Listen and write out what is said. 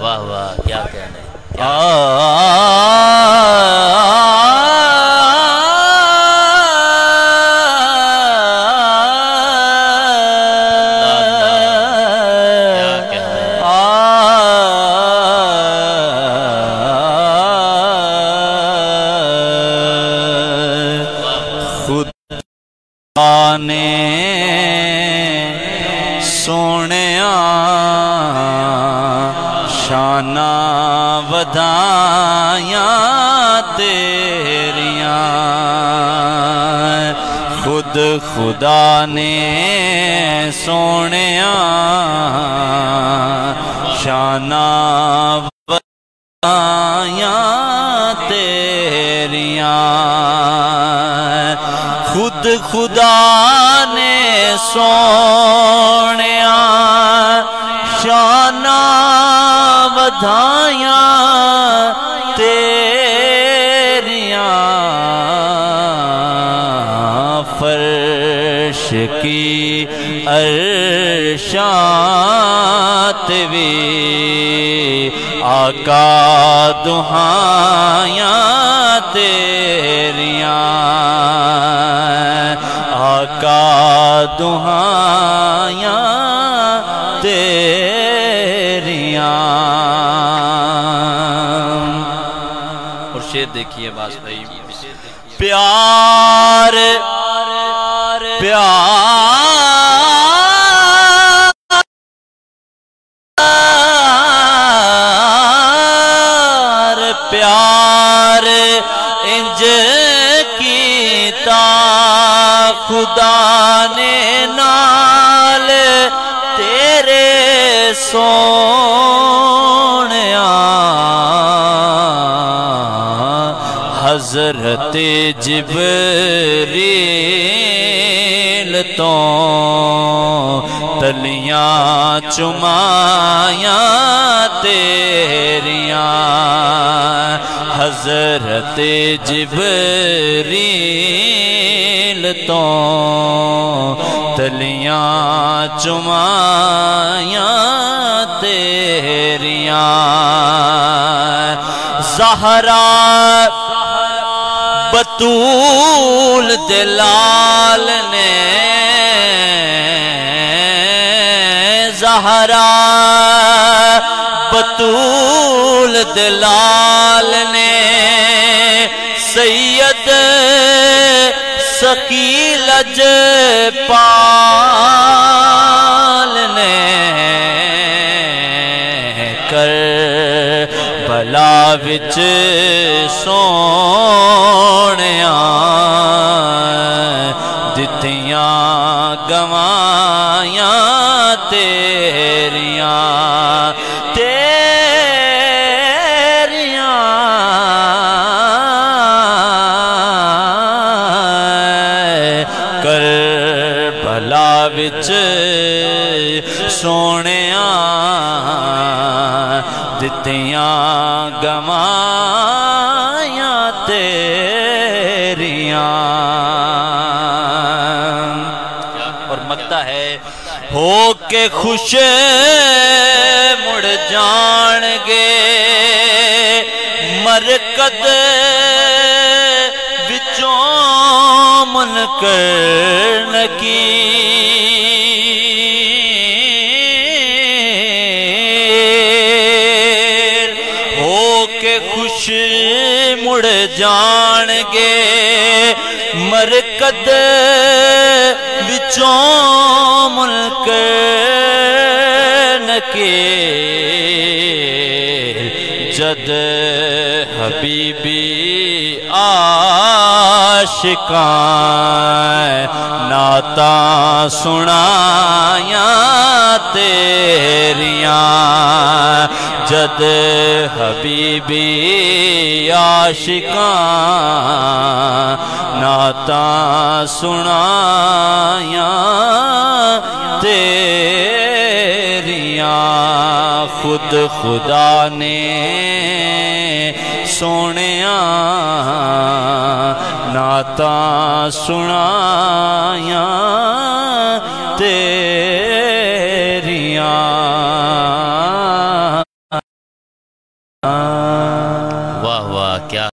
واہ واہ کیا کہنے سونیا شانہ ودھائیاں تیریاں خود خدا نے سونیا شانہ ودھائیاں تیریاں خود خدا نے سونیا شانہ ودھائیاں تیریاں فرش کی عرشات بھی آقا دہائیاں تیریاں آقا دہائیاں تیریاں اور شعر دیکھیے باز بھائی پیار پیار انج کیتا خدا نے نال تیرے سونیا حضرت جبریل تو تلیاں چمائیاں تیریاں حضرت جبریل تو تلیاں چمائیاں تیریاں زہرا بطول دلال نے زہرا بطول دلال نے سید ثقیل اجپال نے کربلا وچ سونیاں دتیاں گوائیاں تیریاں کربلا وچ سونیاں دتیاں گوائیاں تیریاں اور مکتا ہے ہو کے خوش مڑ جان گے مرکد وچوں منکر نکیر ہو کے خوش مڑ جان گے مرکد وچوں منکر نکیر جد حبیبی عاشقاں نعتاں سنائیاں تیریاں جد حبیبی عاشقاں نعتاں سنائیاں تیریاں خود خدا نے سونیاں نعتاں سنائیاں تیریاں واہ واہ کیا